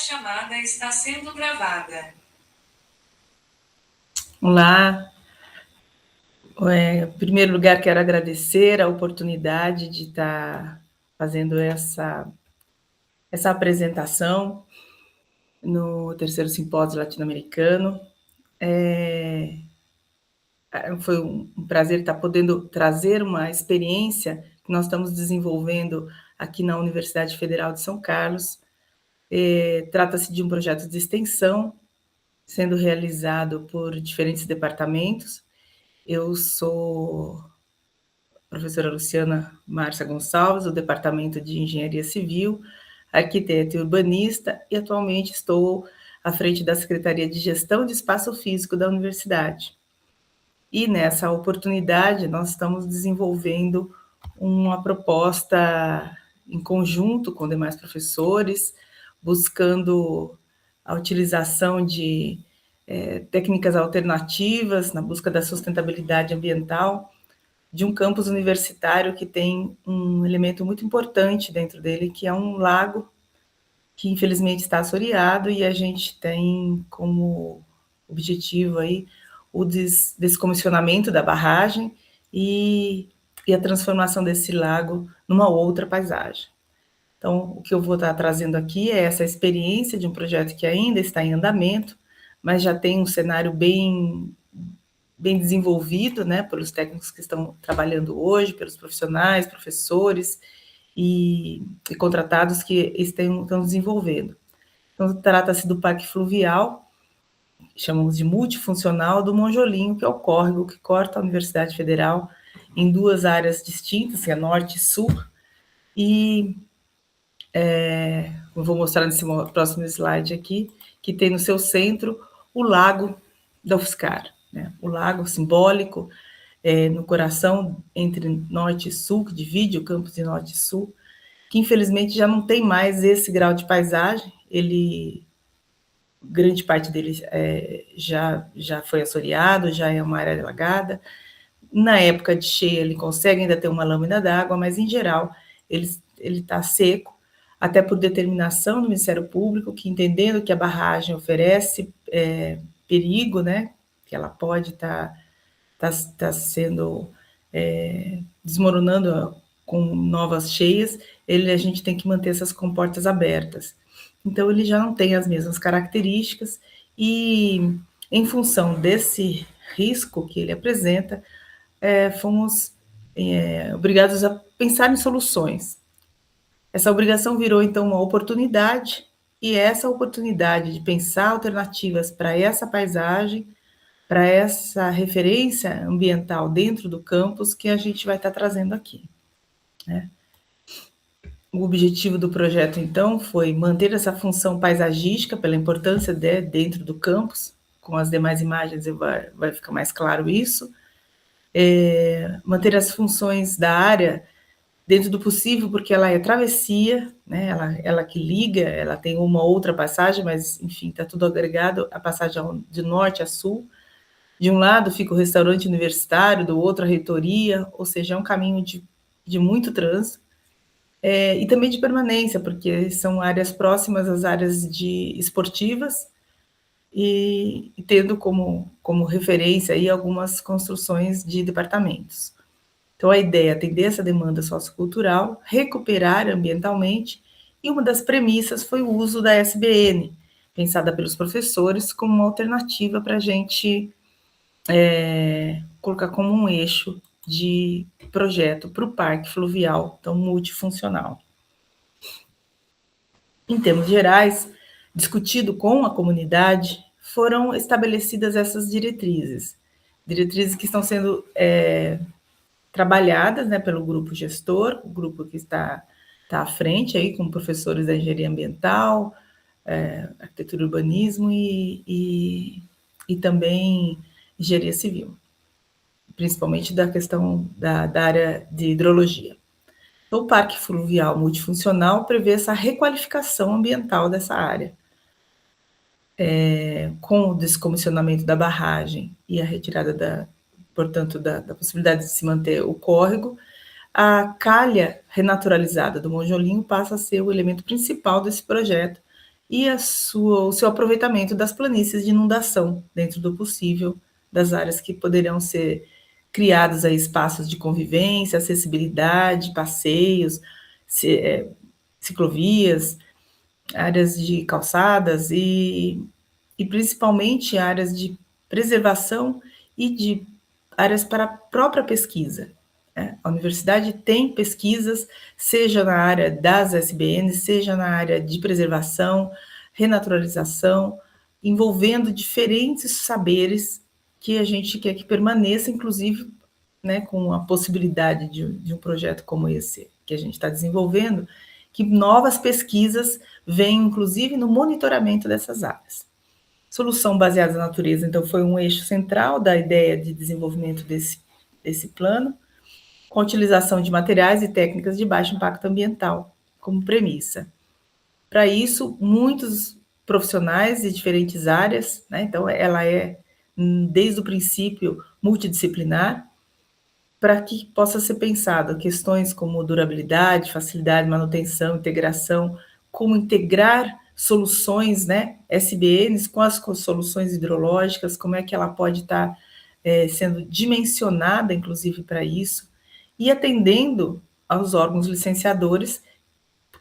chamada está sendo gravada. Olá. Em primeiro lugar, quero agradecer a oportunidade de estar fazendo essa apresentação no terceiro simpósio latino-americano. Foi um prazer estar podendo trazer uma experiência que nós estamos desenvolvendo aqui na Universidade Federal de São Carlos. Trata-se de um projeto de extensão sendo realizado por diferentes departamentos. Eu sou professora Luciana Márcia Gonçalves, do Departamento de Engenharia Civil, arquiteta e urbanista, e atualmente estou à frente da Secretaria de Gestão de Espaço Físico da Universidade. E nessa oportunidade, nós estamos desenvolvendo uma proposta em conjunto com demais professores, buscando a utilização de técnicas alternativas na busca da sustentabilidade ambiental, de um campus universitário que tem um elemento muito importante dentro dele, que é um lago que infelizmente está assoreado, e a gente tem como objetivo aí o descomissionamento da barragem e a transformação desse lago numa outra paisagem. Então, o que eu vou estar trazendo aqui é essa experiência de um projeto que ainda está em andamento, mas já tem um cenário bem desenvolvido, né, pelos técnicos que estão trabalhando hoje, pelos profissionais, professores e contratados que estão desenvolvendo. Então, trata-se do Parque Fluvial, chamamos de multifuncional, do Monjolinho, que é o córrego que corta a Universidade Federal em duas áreas distintas, que é norte e sul, e eu vou mostrar nesse próximo slide aqui, que tem no seu centro o Lago da UFSCar, né? O lago simbólico, no coração entre norte e sul, que divide o campus de norte e sul, que infelizmente já não tem mais esse grau de paisagem, grande parte dele já foi assoreado, já é uma área alagada. Na época de cheia ele consegue ainda ter uma lâmina d'água, mas em geral ele está seco, até por determinação do Ministério Público, que entendendo que a barragem oferece perigo, né, que ela pode estar sendo desmoronando com novas cheias, a gente tem que manter essas comportas abertas. Então, ele já não tem as mesmas características e, em função desse risco que ele apresenta, fomos obrigados a pensar em soluções. Essa obrigação virou, então, uma oportunidade, e essa oportunidade de pensar alternativas para essa paisagem, para essa referência ambiental dentro do campus, que a gente vai estar trazendo aqui, né? O objetivo do projeto, então, foi manter essa função paisagística, pela importância dentro do campus, com as demais imagens vai ficar mais claro isso, manter as funções da área dentro do possível, porque ela é travessia, né? Ela que liga, ela tem uma outra passagem, mas, enfim, está tudo agregado, a passagem de norte a sul. De um lado fica o restaurante universitário, do outro a reitoria, ou seja, é um caminho de muito trânsito, e também de permanência, porque são áreas próximas às áreas esportivas, e tendo como referência aí algumas construções de departamentos. Então, a ideia é atender essa demanda sociocultural, recuperar ambientalmente, e uma das premissas foi o uso da SBN, pensada pelos professores como uma alternativa para a gente colocar como um eixo de projeto para o parque fluvial, tão multifuncional. Em termos gerais, discutido com a comunidade, foram estabelecidas essas diretrizes que estão sendo trabalhadas, né, pelo grupo gestor, o grupo que está à frente, aí, com professores da engenharia ambiental, arquitetura e urbanismo e também engenharia civil, principalmente da questão da área de hidrologia. O Parque Fluvial Multifuncional prevê essa requalificação ambiental dessa área, com o descomissionamento da barragem e a retirada, portanto, da possibilidade de se manter o córrego. A calha renaturalizada do Monjolinho passa a ser o elemento principal desse projeto, e o seu aproveitamento das planícies de inundação, dentro do possível, das áreas que poderiam ser criados aí espaços de convivência, acessibilidade, passeios, ciclovias, áreas de calçadas e principalmente áreas de preservação e de áreas para a própria pesquisa. Né? A universidade tem pesquisas, seja na área das SBNs, seja na área de preservação, renaturalização, envolvendo diferentes saberes que a gente quer que permaneça, inclusive, né, com a possibilidade de um projeto como esse que a gente está desenvolvendo, que novas pesquisas venham, inclusive, no monitoramento dessas áreas. Solução baseada na natureza, então, foi um eixo central da ideia de desenvolvimento desse plano, com a utilização de materiais e técnicas de baixo impacto ambiental como premissa. Para isso, muitos profissionais de diferentes áreas, né, então, ela é, desde o princípio, multidisciplinar, para que possa ser pensado questões como durabilidade, facilidade, manutenção, integração, como integrar soluções, né, SBNs com as soluções hidrológicas, como é que ela pode estar sendo dimensionada, inclusive, para isso, e atendendo aos órgãos licenciadores,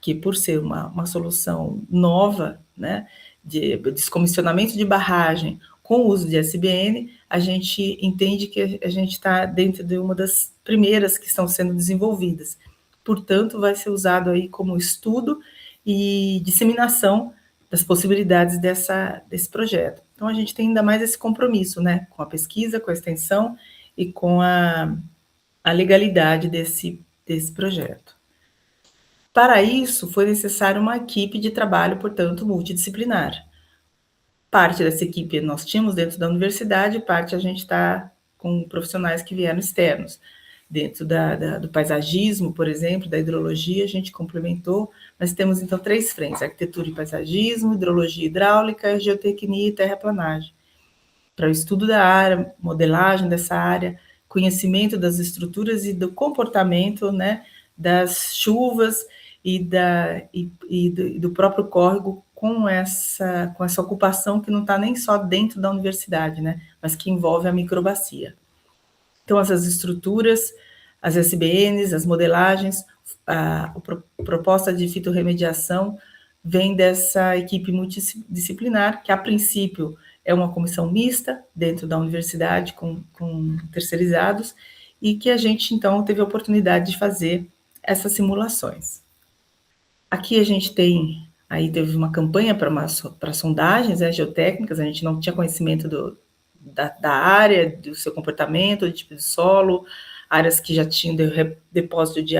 que por ser uma solução nova, né, de descomissionamento de barragem com o uso de SBN, a gente entende que a gente está dentro de uma das primeiras que estão sendo desenvolvidas. Portanto, vai ser usado aí como estudo e disseminação das possibilidades desse projeto. Então, a gente tem ainda mais esse compromisso, né, com a pesquisa, com a extensão e com a legalidade desse projeto. Para isso, foi necessária uma equipe de trabalho, portanto, multidisciplinar. Parte dessa equipe nós tínhamos dentro da universidade, parte a gente está com profissionais que vieram externos. Dentro do paisagismo, por exemplo, da hidrologia, a gente complementou, mas temos então 3 frentes: arquitetura e paisagismo, hidrologia hidráulica, geotecnia e terraplanagem. Para o estudo da área, modelagem dessa área, conhecimento das estruturas e do comportamento, né, das chuvas e do próprio córrego com essa ocupação que não está nem só dentro da universidade, né, mas que envolve a microbacia. Então, essas estruturas, as SBNs, as modelagens, a proposta de fitorremediação vem dessa equipe multidisciplinar, que a princípio é uma comissão mista dentro da universidade com terceirizados, e que a gente, então, teve a oportunidade de fazer essas simulações. Aqui a gente teve uma campanha para sondagens, né, geotécnicas, a gente não tinha conhecimento da área, do seu comportamento, do tipo de solo, áreas que já tinham depósito de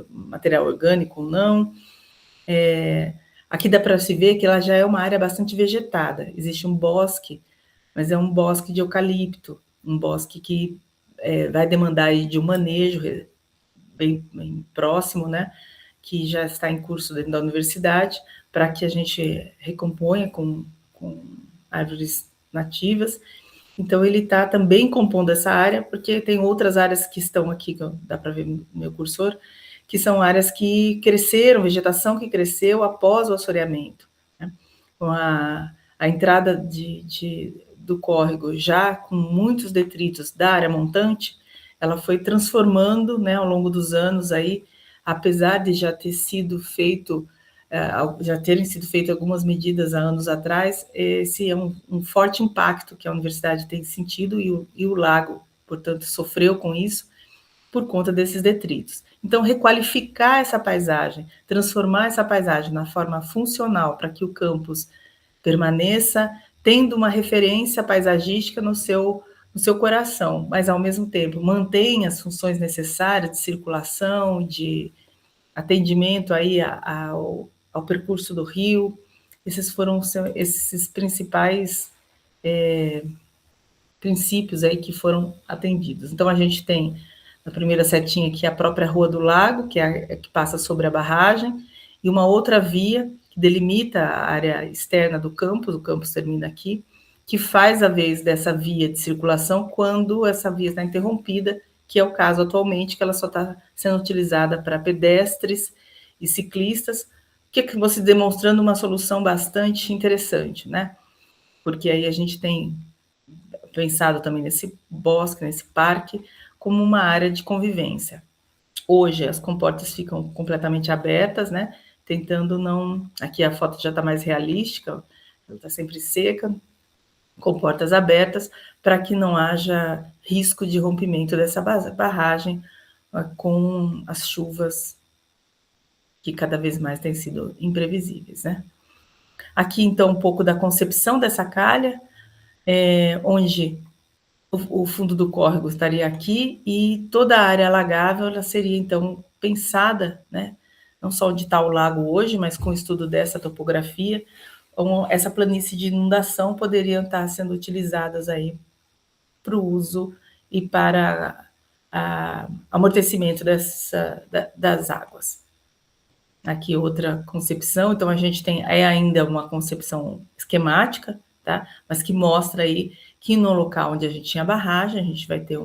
material orgânico ou não. Aqui dá para se ver que ela já é uma área bastante vegetada, existe um bosque, mas é um bosque de eucalipto, um bosque que vai demandar aí de um manejo bem próximo, né, que já está em curso dentro da universidade, para que a gente recomponha com árvores nativas. Então, ele está também compondo essa área, porque tem outras áreas que estão aqui, que dá para ver no meu cursor, que são áreas que cresceram, vegetação que cresceu após o assoreamento. Né? Com a entrada do córrego, já com muitos detritos da área montante, ela foi transformando, né, ao longo dos anos, aí, apesar de já terem sido feitas algumas medidas há anos atrás, esse é um forte impacto que a universidade tem sentido e o lago, portanto, sofreu com isso por conta desses detritos. Então, requalificar essa paisagem, transformar essa paisagem na forma funcional para que o campus permaneça tendo uma referência paisagística no seu coração, mas, ao mesmo tempo, mantenha as funções necessárias de circulação, de atendimento aí ao percurso do rio. Esses foram esses principais princípios aí que foram atendidos. Então, a gente tem, na primeira setinha aqui, a própria Rua do Lago, que é a que passa sobre a barragem, e uma outra via que delimita a área externa do campus, o campus termina aqui, que faz a vez dessa via de circulação quando essa via está interrompida, que é o caso atualmente, que ela só está sendo utilizada para pedestres e ciclistas, que você demonstrando uma solução bastante interessante, né? Porque aí a gente tem pensado também nesse bosque, nesse parque, como uma área de convivência. Hoje as comportas ficam completamente abertas, né? Tentando não. Aqui a foto já está mais realística, ela está sempre seca, com portas abertas, para que não haja risco de rompimento dessa barragem com as chuvas que cada vez mais têm sido imprevisíveis, né? Aqui, então, um pouco da concepção dessa calha, onde o fundo do córrego estaria aqui e toda a área alagável ela seria, então, pensada, né? Não só onde está o lago hoje, mas com o estudo dessa topografia, essa planície de inundação poderiam estar sendo utilizadas aí para o uso e para amortecimento das águas. Aqui outra concepção, então a gente tem ainda uma concepção esquemática, tá? Mas que mostra aí que no local onde a gente tinha barragem, a gente vai ter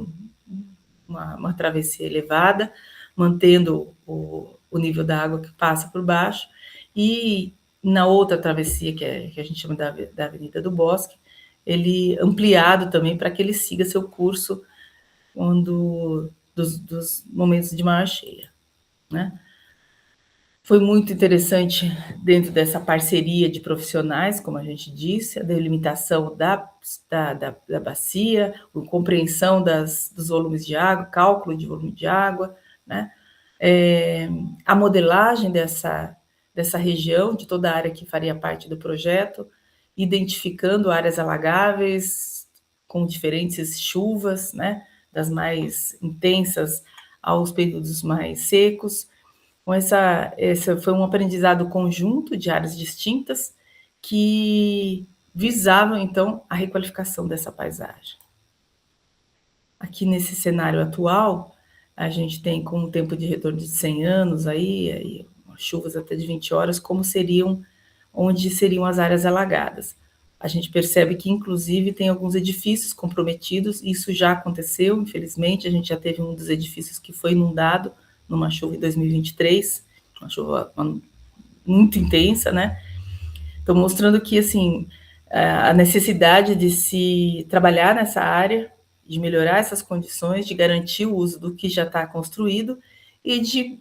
uma travessia elevada, mantendo o nível da água que passa por baixo, e na outra travessia, que a gente chama da Avenida do Bosque, ele ampliado também para que ele siga seu curso dos momentos de maior cheia, né? Foi muito interessante dentro dessa parceria de profissionais, como a gente disse, a delimitação da bacia, a compreensão dos volumes de água, cálculo de volume de água, né? A modelagem dessa região, de toda a área que faria parte do projeto, identificando áreas alagáveis com diferentes chuvas, né? Das mais intensas aos períodos mais secos. Então, essa foi um aprendizado conjunto de áreas distintas que visavam, então, a requalificação dessa paisagem. Aqui nesse cenário atual, a gente tem com um tempo de retorno de 100 anos, aí chuvas até de 20 horas, onde seriam as áreas alagadas. A gente percebe que, inclusive, tem alguns edifícios comprometidos, isso já aconteceu, infelizmente, a gente já teve um dos edifícios que foi inundado numa chuva em 2023, uma chuva muito intensa, né? Então, mostrando que, assim, a necessidade de se trabalhar nessa área, de melhorar essas condições, de garantir o uso do que já está construído e de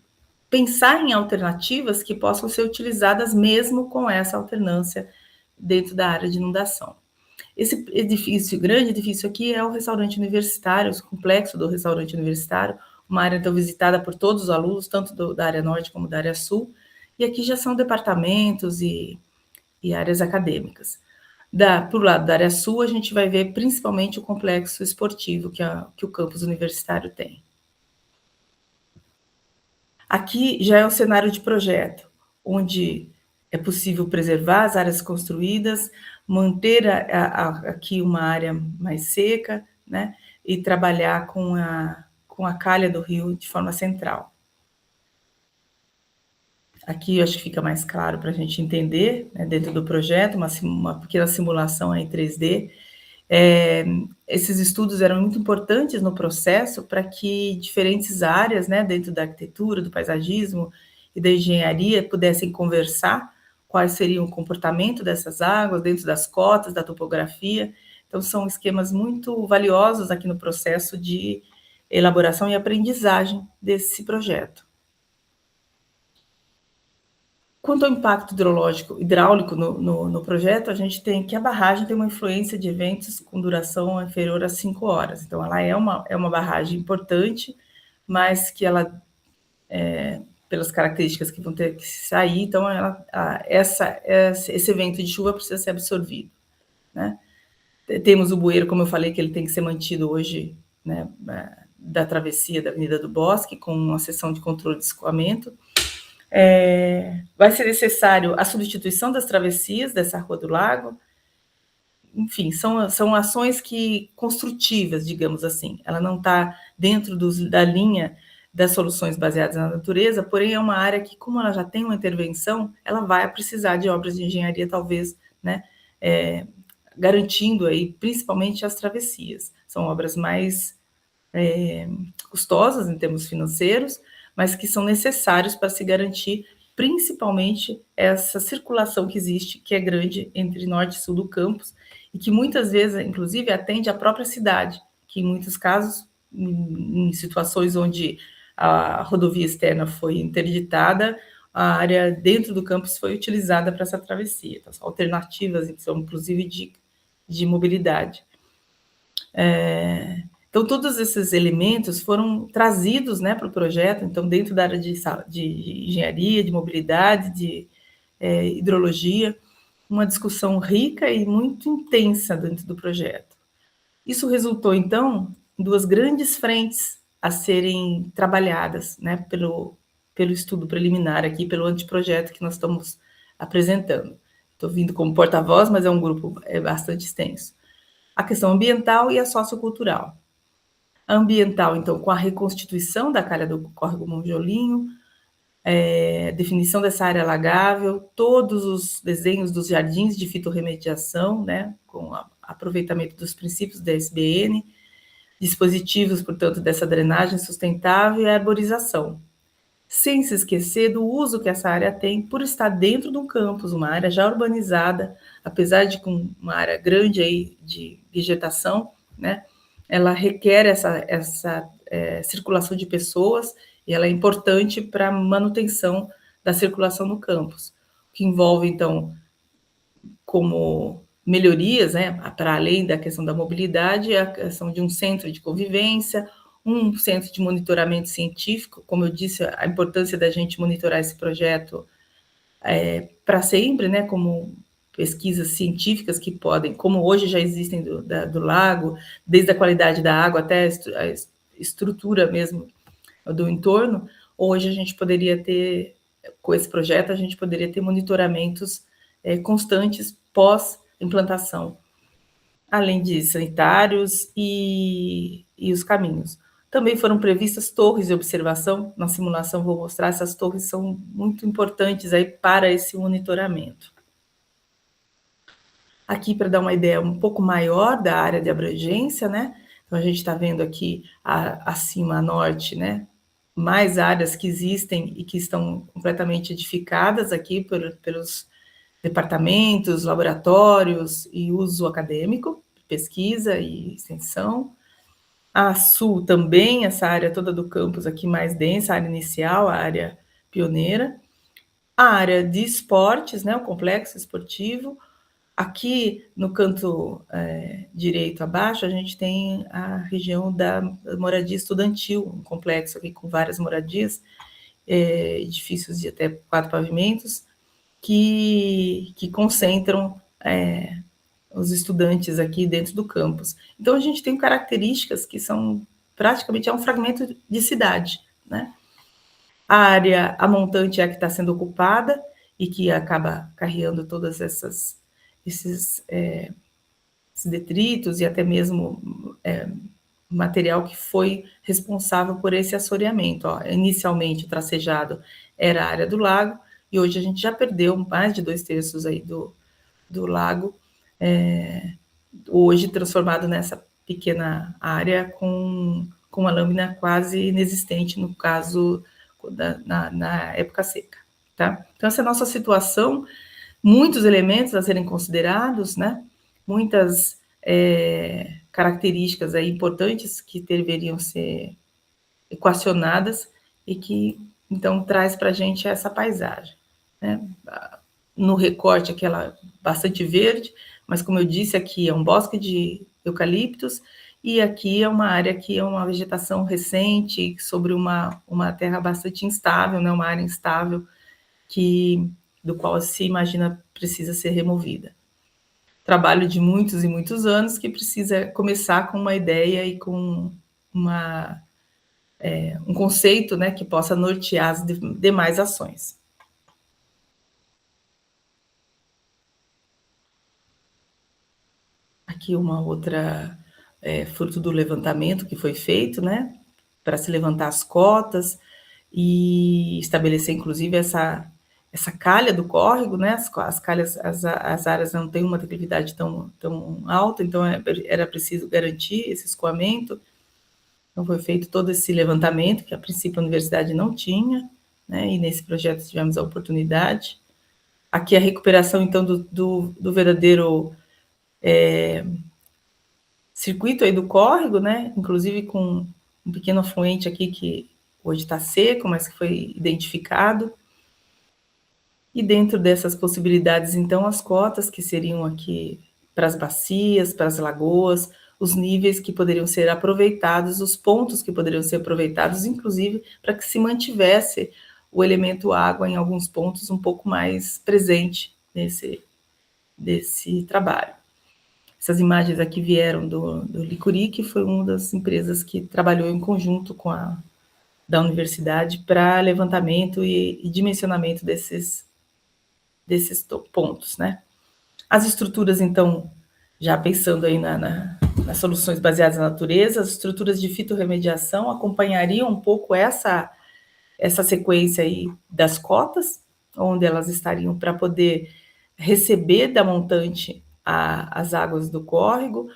pensar em alternativas que possam ser utilizadas mesmo com essa alternância dentro da área de inundação. Esse edifício, grande edifício aqui, é o restaurante universitário, o complexo do restaurante universitário, uma área então visitada por todos os alunos, tanto da área norte como da área sul, e aqui já são departamentos e áreas acadêmicas. Para o lado da área sul, a gente vai ver principalmente o complexo esportivo que o campus universitário tem. Aqui já é o cenário de projeto, onde é possível preservar as áreas construídas, manter aqui uma área mais seca, né, e trabalhar com a calha do rio de forma central. Aqui eu acho que fica mais claro para a gente entender, né, dentro do projeto, uma pequena simulação em 3D. Esses estudos eram muito importantes no processo para que diferentes áreas, né, dentro da arquitetura, do paisagismo e da engenharia pudessem conversar quais seriam o comportamento dessas águas dentro das cotas, da topografia. Então, são esquemas muito valiosos aqui no processo de elaboração e aprendizagem desse projeto. Quanto ao impacto hidráulico no projeto, a gente tem que a barragem tem uma influência de eventos com duração inferior a 5 horas. Então, ela é uma barragem importante, mas que ela, pelas características que vão ter que sair, então esse evento de chuva precisa ser absorvido, né? Temos o bueiro, como eu falei, que ele tem que ser mantido hoje, né, da travessia da Avenida do Bosque, com uma seção de controle de escoamento. Vai ser necessário a substituição das travessias dessa Rua do Lago. Enfim, são ações construtivas, digamos assim. Ela não está dentro da linha das soluções baseadas na natureza, porém é uma área que, como ela já tem uma intervenção, ela vai precisar de obras de engenharia, talvez, né, garantindo aí, principalmente as travessias. São obras mais custosas em termos financeiros, mas que são necessários para se garantir principalmente essa circulação que existe, que é grande entre norte e sul do campus, e que muitas vezes, inclusive, atende à própria cidade, que em muitos casos, em situações onde a rodovia externa foi interditada, a área dentro do campus foi utilizada para essa travessia. Então, são alternativas, então, inclusive, de mobilidade. Então, todos esses elementos foram trazidos, né, para o projeto, então, dentro da área de engenharia, de mobilidade, de hidrologia, uma discussão rica e muito intensa dentro do projeto. Isso resultou, então, em duas grandes frentes a serem trabalhadas, né, pelo estudo preliminar aqui, pelo anteprojeto que nós estamos apresentando. Estou vindo como porta-voz, mas é um grupo bastante extenso. A questão ambiental e a sociocultural. A ambiental, então, com a reconstituição da calha do córrego Monjolinho, definição dessa área alagável, todos os desenhos dos jardins de fitorremediação, né, com aproveitamento dos princípios da SBN, dispositivos, portanto, dessa drenagem sustentável e a arborização. Sem se esquecer do uso que essa área tem por estar dentro de um campus, uma área já urbanizada, apesar de com uma área grande aí de vegetação, né, ela requer essa circulação de pessoas e ela é importante para a manutenção da circulação no campus, que envolve, então, como melhorias, né, para além da questão da mobilidade, a questão de um centro de convivência, um centro de monitoramento científico, como eu disse, a importância da gente monitorar esse projeto para sempre, né, como pesquisas científicas que podem, como hoje já existem do lago, desde a qualidade da água até a estrutura mesmo do entorno, hoje a gente poderia ter, com esse projeto, a gente poderia ter monitoramentos constantes pós-implantação, além de sanitários e os caminhos. Também foram previstas torres de observação, na simulação vou mostrar, essas torres são muito importantes aí para esse monitoramento. Aqui, para dar uma ideia um pouco maior da área de abrangência, né? Então, a gente está vendo aqui, acima a norte, né? Mais áreas que existem e que estão completamente edificadas aqui pelos departamentos, laboratórios e uso acadêmico, pesquisa e extensão. A sul também, essa área toda do campus aqui mais densa, a área inicial, a área pioneira. A área de esportes, né, o complexo esportivo. Aqui no canto direito abaixo, a gente tem a região da moradia estudantil, um complexo aqui com várias moradias, edifícios de até 4 pavimentos, que concentram os estudantes aqui dentro do campus. Então, a gente tem características que são praticamente um fragmento de cidade, né? A área, a montante é a que está sendo ocupada e que acaba carregando todas esses detritos e até mesmo material que foi responsável por esse assoreamento. Ó, inicialmente, o tracejado era a área do lago, e hoje a gente já perdeu mais de 2/3 aí do lago, hoje transformado nessa pequena área com uma lâmina quase inexistente, no caso, na época seca. Tá? Então, essa é a nossa situação, muitos elementos a serem considerados, né? Muitas características aí importantes que deveriam ser equacionadas e que, então, traz para a gente essa paisagem, né? No recorte, aquela bastante verde, mas, como eu disse, aqui é um bosque de eucaliptos e aqui é uma área que é uma vegetação recente sobre uma terra bastante instável, né? Uma área instável do qual se imagina precisa ser removida. Trabalho de muitos e muitos anos que precisa começar com uma ideia e com um conceito, né, que possa nortear as demais ações. Aqui uma outra fruto do levantamento que foi feito, né, para se levantar as cotas e estabelecer, inclusive, essa calha do córrego, né, as calhas, as áreas não têm uma declividade tão alta, então era preciso garantir esse escoamento. Então, foi feito todo esse levantamento, que a princípio a universidade não tinha, né? E nesse projeto tivemos a oportunidade. Aqui a recuperação, então, do verdadeiro circuito aí do córrego, né? Inclusive com um pequeno afluente aqui que hoje está seco, mas que foi identificado. E dentro dessas possibilidades, então, as cotas que seriam aqui para as bacias, para as lagoas, os níveis que poderiam ser aproveitados, os pontos que poderiam ser aproveitados, inclusive para que se mantivesse o elemento água em alguns pontos um pouco mais presente desse trabalho. Essas imagens aqui vieram do Licuri, que foi uma das empresas que trabalhou em conjunto com a da universidade para levantamento e dimensionamento desses pontos, né? As estruturas, então, já pensando aí nas soluções baseadas na natureza, as estruturas de fitorremediação acompanhariam um pouco essa sequência aí das cotas, onde elas estariam para poder receber da montante as águas do córrego,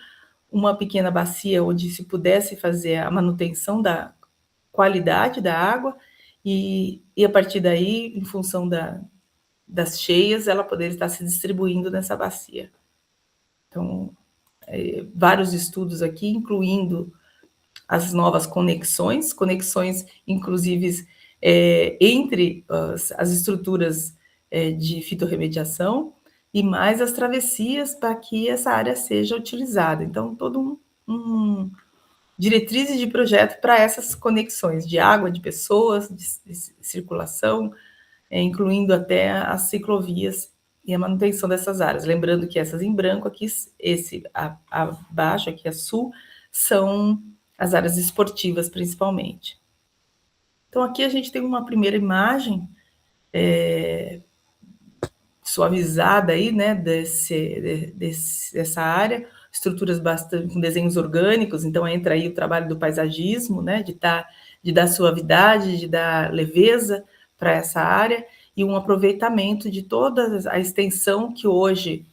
uma pequena bacia onde se pudesse fazer a manutenção da qualidade da água e a partir daí, em função das cheias, ela poder estar se distribuindo nessa bacia. Então, vários estudos aqui, incluindo as novas conexões inclusive entre as estruturas de fitorremediação e mais as travessias para que essa área seja utilizada. Então, todo diretrizes de projeto para essas conexões de água, de pessoas, de circulação, incluindo até as ciclovias e a manutenção dessas áreas. Lembrando que essas em branco aqui, esse abaixo, aqui a sul, são as áreas esportivas, principalmente. Então, aqui a gente tem uma primeira imagem suavizada aí, né, dessa área, estruturas bastante com desenhos orgânicos, então entra aí o trabalho do paisagismo, né, de dar suavidade, de dar leveza para essa área, e um aproveitamento de toda a extensão que hoje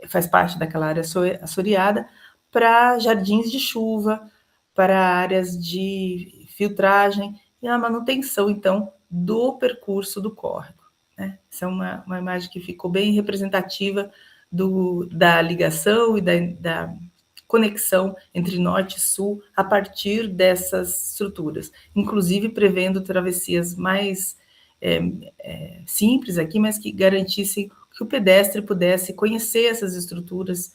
faz parte daquela área assoreada, para jardins de chuva, para áreas de filtragem e a manutenção, então, do percurso do córrego. Né? Essa é uma imagem que ficou bem representativa da ligação e da conexão entre norte e sul a partir dessas estruturas, inclusive prevendo travessias mais simples aqui, mas que garantissem que o pedestre pudesse conhecer essas estruturas,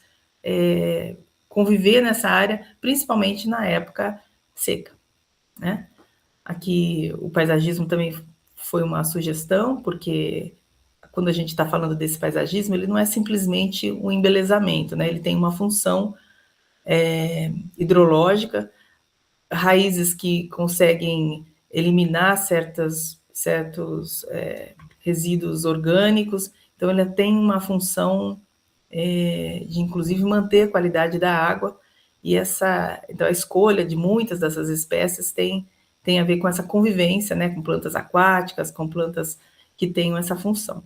conviver nessa área, principalmente na época seca. Né? Aqui o paisagismo também foi uma sugestão, porque quando a gente está falando desse paisagismo, ele não é simplesmente um embelezamento, né? Ele tem uma função hidrológica, raízes que conseguem eliminar certos resíduos orgânicos, então ele tem uma função de, inclusive, manter a qualidade da água, e então a escolha de muitas dessas espécies tem a ver com essa convivência, né, com plantas aquáticas, com plantas que tenham essa função.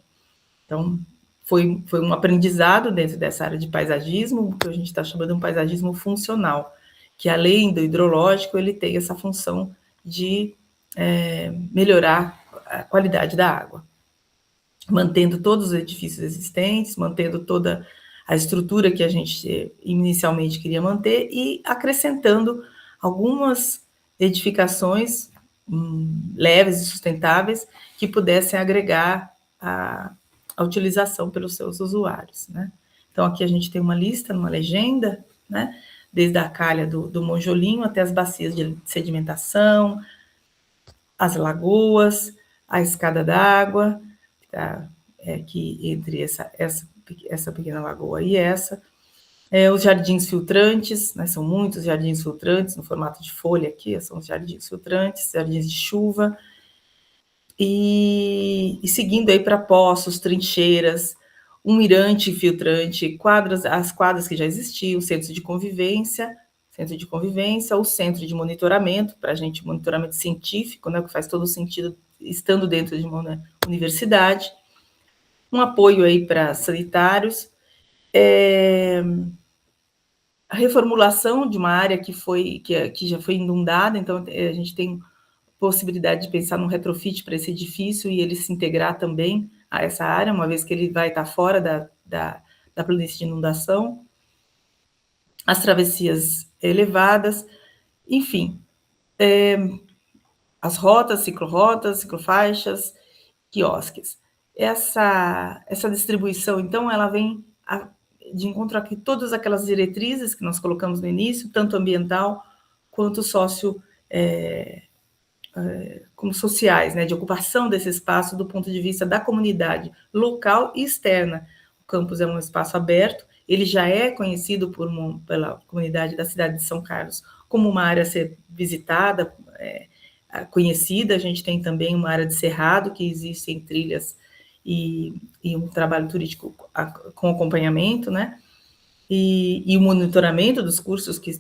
Então, foi um aprendizado dentro dessa área de paisagismo, que a gente está chamando de um paisagismo funcional, que além do hidrológico, ele tem essa função de melhorar a qualidade da água, mantendo todos os edifícios existentes, mantendo toda a estrutura que a gente inicialmente queria manter e acrescentando algumas edificações leves e sustentáveis que pudessem agregar a utilização pelos seus usuários. Né? Então, aqui a gente tem uma lista, uma legenda, né? Desde a calha do Monjolinho até as bacias de sedimentação, as lagoas, a escada d'água, tá? Que entre essa pequena lagoa e essa, os jardins filtrantes, né? São muitos jardins filtrantes no formato de folha aqui, são os jardins filtrantes, jardins de chuva, e seguindo aí para poços, trincheiras, um mirante filtrante, as quadras que já existiam, centro de convivência, o centro de monitoramento, para a gente, monitoramento científico, né, que faz todo sentido estando dentro de uma universidade, um apoio aí para sanitários, a reformulação de uma área que já foi inundada, então a gente tem possibilidade de pensar num retrofit para esse edifício e ele se integrar também a essa área, uma vez que ele vai estar fora da planície de inundação, as travessias elevadas, enfim, as rotas, ciclorotas, ciclofaixas, quiosques. Essa distribuição, então, ela vem de encontro a todas aquelas diretrizes que nós colocamos no início, tanto ambiental quanto como sociais, né, de ocupação desse espaço do ponto de vista da comunidade local e externa. O campus é um espaço aberto, ele já é conhecido pela comunidade da cidade de São Carlos como uma área a ser visitada, conhecida. A gente tem também uma área de cerrado, que existem trilhas e um trabalho turístico com acompanhamento, né? E o monitoramento dos cursos que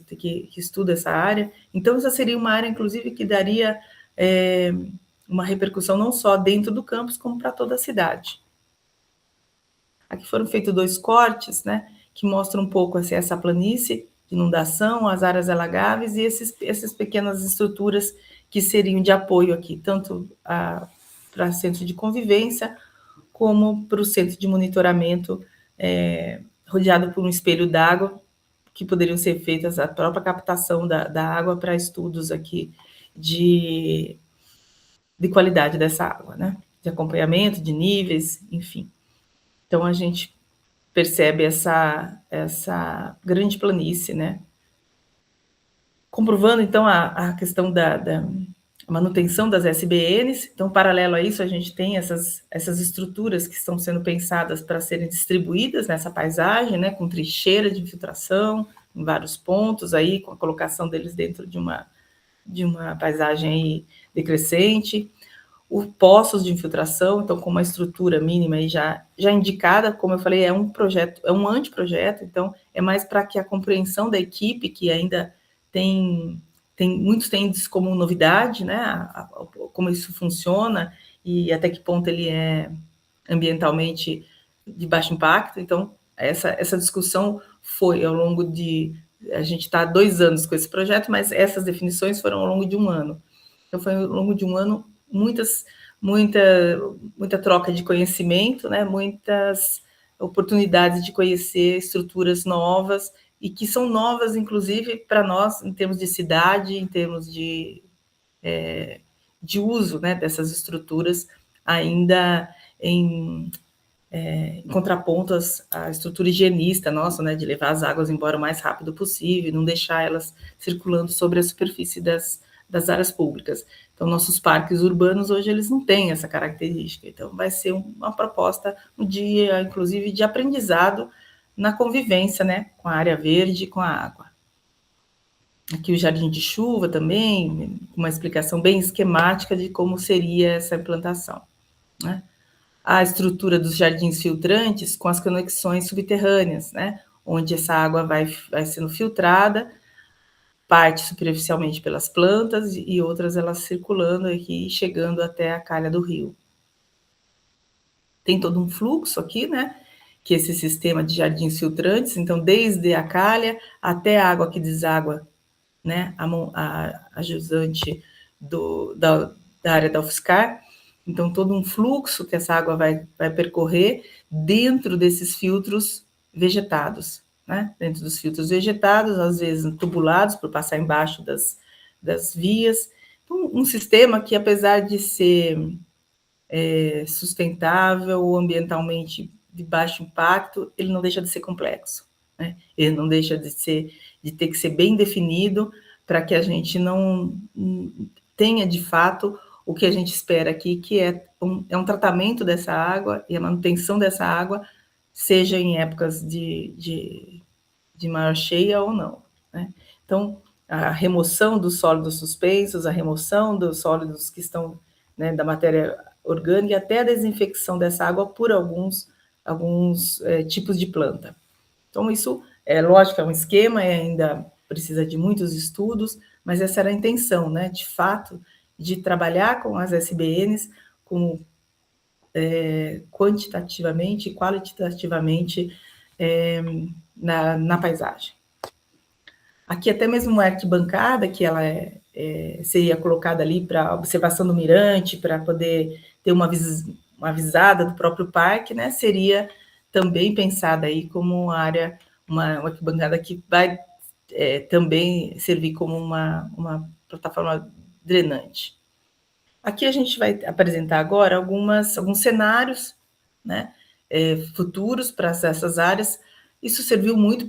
estuda essa área. Então, essa seria uma área, inclusive, que daria uma repercussão não só dentro do campus, como para toda a cidade. Aqui foram feitos 2 cortes, né, que mostram um pouco assim, essa planície de inundação, as áreas alagáveis e essas pequenas estruturas que seriam de apoio aqui, tanto para centro de convivência, como para o centro de monitoramento, rodeado por um espelho d'água, que poderiam ser feitas a própria captação da água para estudos aqui de qualidade dessa água, né? De acompanhamento, de níveis, enfim. Então, a gente percebe essa grande planície, né? Comprovando, então, a questão da manutenção das SBNs. Então, paralelo a isso, a gente tem essas estruturas que estão sendo pensadas para serem distribuídas nessa paisagem, né? Com trincheira de infiltração em vários pontos, aí, com a colocação deles dentro de uma paisagem aí decrescente, poços de infiltração, então com uma estrutura mínima aí já indicada, como eu falei, é um projeto, é um anteprojeto, então é mais para que a compreensão da equipe, que ainda muitos têm isso como novidade, né, como isso funciona e até que ponto ele é ambientalmente de baixo impacto. Então, essa discussão foi ao longo a gente está há 2 anos com esse projeto, mas essas definições foram ao longo de 1 ano. Então, foi ao longo de 1 ano muita troca de conhecimento, né? Muitas oportunidades de conhecer estruturas novas e que são novas, inclusive, para nós, em termos de cidade, em termos de uso, né, dessas estruturas, ainda em contraponto à estrutura higienista nossa, né, de levar as águas embora o mais rápido possível, não deixar elas circulando sobre a superfície das áreas públicas. Então, nossos parques urbanos, hoje, eles não têm essa característica. Então, vai ser uma proposta, um dia, inclusive, de aprendizado na convivência, né, com a área verde e com a água. Aqui o jardim de chuva também, uma explicação bem esquemática de como seria essa implantação, né? A estrutura dos jardins filtrantes com as conexões subterrâneas, né? Onde essa água vai sendo filtrada, parte superficialmente pelas plantas e outras elas circulando aqui, chegando até a calha do rio. Tem todo um fluxo aqui, né? Que é esse sistema de jardins filtrantes, então desde a calha até a água que deságua, né? A jusante da área da UFSCar. Então, todo um fluxo que essa água vai percorrer dentro desses filtros vegetados, né? Dentro dos filtros vegetados, às vezes tubulados, por passar embaixo das vias. Então, um sistema que, apesar de ser sustentável, ambientalmente de baixo impacto, ele não deixa de ser complexo, né? Ele não deixa de ter que ser bem definido para que a gente não tenha, de fato, o que a gente espera aqui, que é um tratamento dessa água e a manutenção dessa água, seja em épocas de maior cheia ou não, né? Então, a remoção dos sólidos suspensos, a remoção dos sólidos que estão, né, da matéria orgânica, e até a desinfecção dessa água por alguns tipos de planta. Então, isso é lógico, é um esquema, ainda precisa de muitos estudos, mas essa era a intenção, né, de fato, de trabalhar com as SBNs como quantitativamente e qualitativamente na paisagem. Aqui até mesmo uma arquibancada, que ela seria colocada ali para observação do mirante, para poder ter uma visada do próprio parque, né? Seria também pensada aí como área, uma arquibancada que vai também servir como uma plataforma drenante. Aqui a gente vai apresentar agora alguns cenários, né, futuros para essas áreas. Isso serviu muito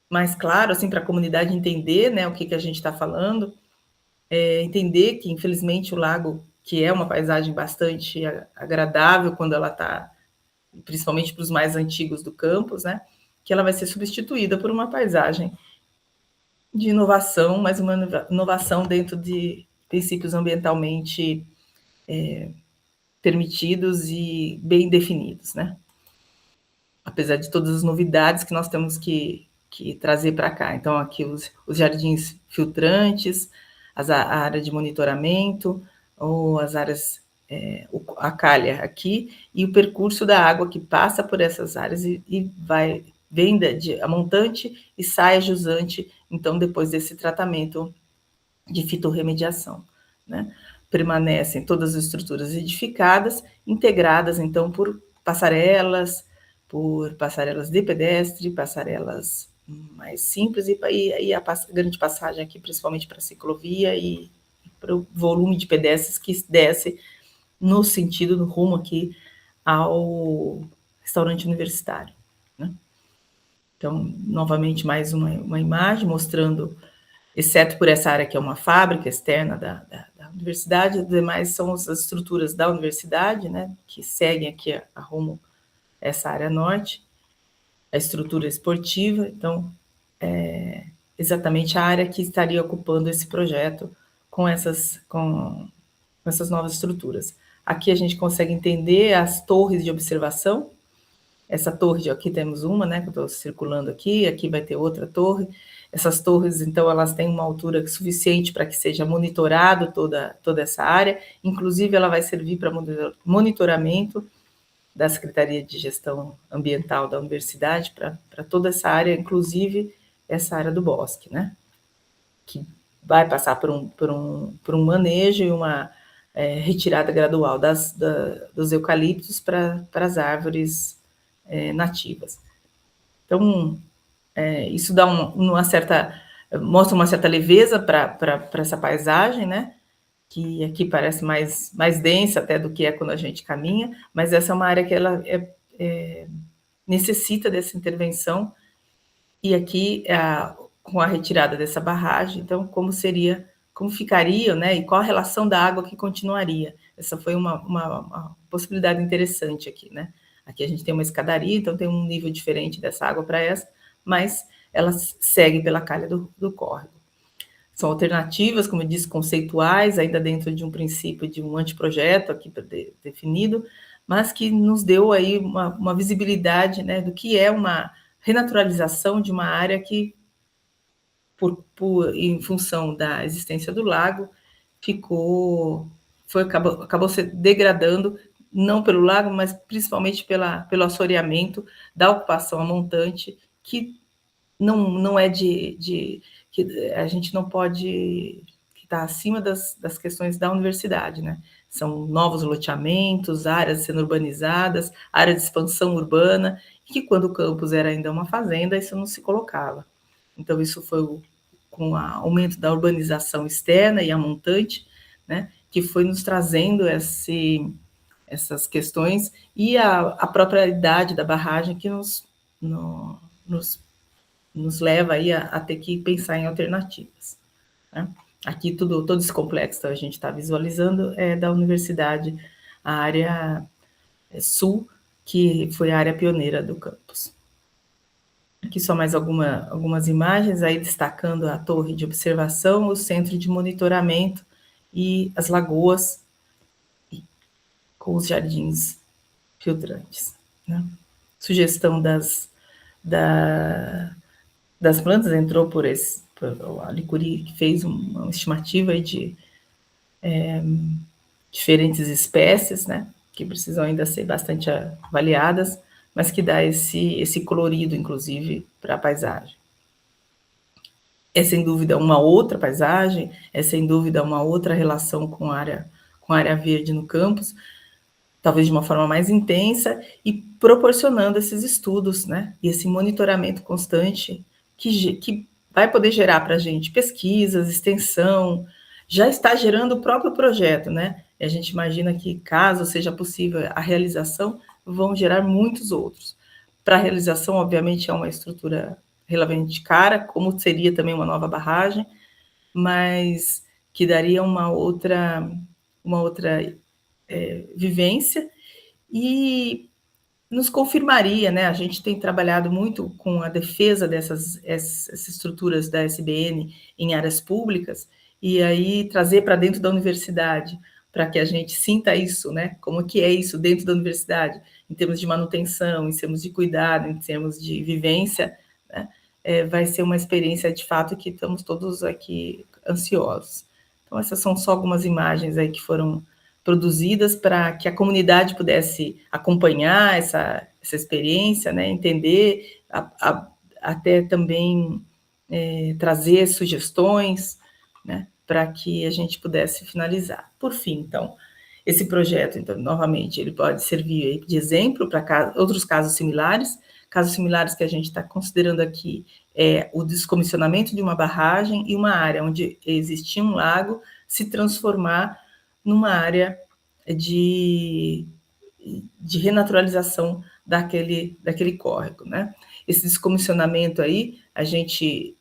mais claro assim, para a comunidade entender, né, o que a gente está falando, entender que, infelizmente, o lago, que é uma paisagem bastante agradável quando ela está, principalmente para os mais antigos do campus, né, que ela vai ser substituída por uma paisagem de inovação, mas uma inovação dentro de princípios ambientalmente permitidos e bem definidos, né? Apesar de todas as novidades que nós temos que trazer para cá. Então, aqui os jardins filtrantes, a área de monitoramento, ou as áreas, a calha aqui, e o percurso da água que passa por essas áreas e vem a montante e sai a jusante, então, depois desse tratamento de fitorremediação, né? Permanecem todas as estruturas edificadas, integradas, então, por passarelas de pedestre, passarelas mais simples, e a grande passagem aqui, principalmente para a ciclovia e para o volume de pedestres que desce no sentido, no rumo aqui ao restaurante universitário, né? Então, novamente, mais uma imagem mostrando, exceto por essa área que é uma fábrica externa da universidade, as demais são as estruturas da universidade, né, que seguem aqui a rumo essa área norte, a estrutura esportiva, então, exatamente a área que estaria ocupando esse projeto com essas novas estruturas. Aqui a gente consegue entender as torres de observação. Essa torre, aqui temos uma, né, que eu estou circulando aqui vai ter outra torre. Essas torres, então, elas têm uma altura suficiente para que seja monitorado toda essa área, inclusive ela vai servir para monitoramento da Secretaria de Gestão Ambiental da Universidade para toda essa área, inclusive essa área do bosque, né, que vai passar por um manejo e uma retirada gradual dos eucaliptos para as árvores nativas. Então, isso dá mostra uma certa leveza para essa paisagem, né? Que aqui parece mais densa até do que é quando a gente caminha, mas essa é uma área que ela necessita dessa intervenção, e aqui, com a retirada dessa barragem, então, como ficaria, né? E qual a relação da água que continuaria? Essa foi uma possibilidade interessante aqui, né? Aqui a gente tem uma escadaria, então tem um nível diferente dessa água para essa, mas ela segue pela calha do córrego. São alternativas, como eu disse, conceituais, ainda dentro de um princípio de um anteprojeto aqui definido, mas que nos deu aí uma visibilidade, né, do que é uma renaturalização de uma área que, em função da existência do lago, acabou se degradando, não pelo lago, mas principalmente pelo assoreamento da ocupação a montante, que não é que a gente não pode, que está acima das questões da universidade, né? São novos loteamentos, áreas sendo urbanizadas, área de expansão urbana, e que quando o campus era ainda uma fazenda, isso não se colocava. Então, isso foi com o aumento da urbanização externa e a montante, né, que foi nos trazendo essas questões, e a própria idade da barragem que nos leva aí a ter que pensar em alternativas, né? Aqui todo esse complexo que a gente está visualizando é da universidade, a área sul, que foi a área pioneira do campus. Aqui só mais algumas imagens, aí destacando a torre de observação, o centro de monitoramento e as lagoas com os jardins filtrantes, né? Sugestão das plantas entrou por a Licuri, que fez uma estimativa aí de diferentes espécies, né, que precisam ainda ser bastante avaliadas, mas que dá esse colorido, inclusive, para a paisagem. é sem dúvida uma outra paisagem, é sem dúvida uma outra relação com a área verde no campus, talvez de uma forma mais intensa, e proporcionando esses estudos, né? E esse monitoramento constante que vai poder gerar para a gente pesquisas, extensão, já está gerando o próprio projeto, né? E a gente imagina que, caso seja possível a realização, vão gerar muitos outros. Para a realização, obviamente, é uma estrutura relativamente cara, como seria também uma nova barragem, mas que daria uma outra vivência e nos confirmaria, né? A gente tem trabalhado muito com a defesa essas estruturas da SBN em áreas públicas, e aí trazer para dentro da universidade, para que a gente sinta isso, né? Como que é isso dentro da universidade, em termos de manutenção, em termos de cuidado, em termos de vivência, né? Vai ser uma experiência, de fato, que estamos todos aqui ansiosos. Então, essas são só algumas imagens aí que foram produzidas para que a comunidade pudesse acompanhar essa experiência, né, entender, até também trazer sugestões, né, para que a gente pudesse finalizar. Por fim, então, esse projeto, então, novamente, ele pode servir de exemplo para outros casos similares que a gente está considerando aqui é o descomissionamento de uma barragem e uma área onde existia um lago se transformar numa área de renaturalização daquele córrego, né? Esse descomissionamento aí, a gente,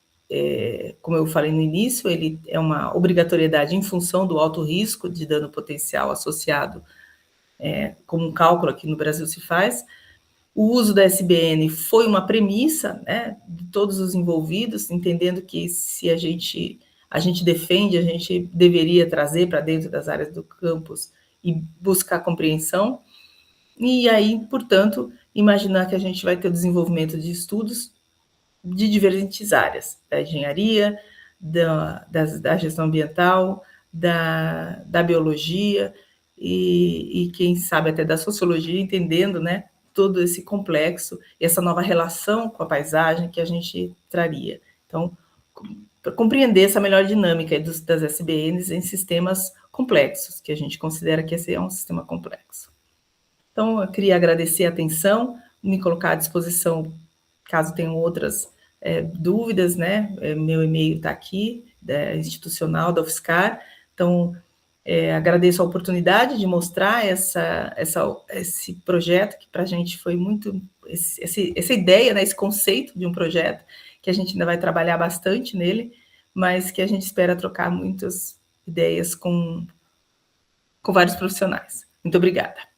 como eu falei no início, ele é uma obrigatoriedade em função do alto risco de dano potencial associado, como um cálculo aqui no Brasil se faz. O uso da SBN foi uma premissa, né, de todos os envolvidos, entendendo que se a gente defende, a gente deveria trazer para dentro das áreas do campus e buscar compreensão. E aí, portanto, imaginar que a gente vai ter o desenvolvimento de estudos de diferentes áreas, da engenharia, da gestão ambiental, da biologia e, quem sabe, até da sociologia, entendendo, né, todo esse complexo e essa nova relação com a paisagem que a gente traria. Então, para compreender essa melhor dinâmica das SBNs em sistemas complexos, que a gente considera que esse é um sistema complexo. Então, eu queria agradecer a atenção, me colocar à disposição, caso tenham outras dúvidas, né? Meu e-mail está aqui, institucional da UFSCar. Então, agradeço a oportunidade de mostrar esse projeto, que para a gente foi muito... Essa ideia, né, esse conceito de um projeto, que a gente ainda vai trabalhar bastante nele, mas que a gente espera trocar muitas ideias com vários profissionais. Muito obrigada.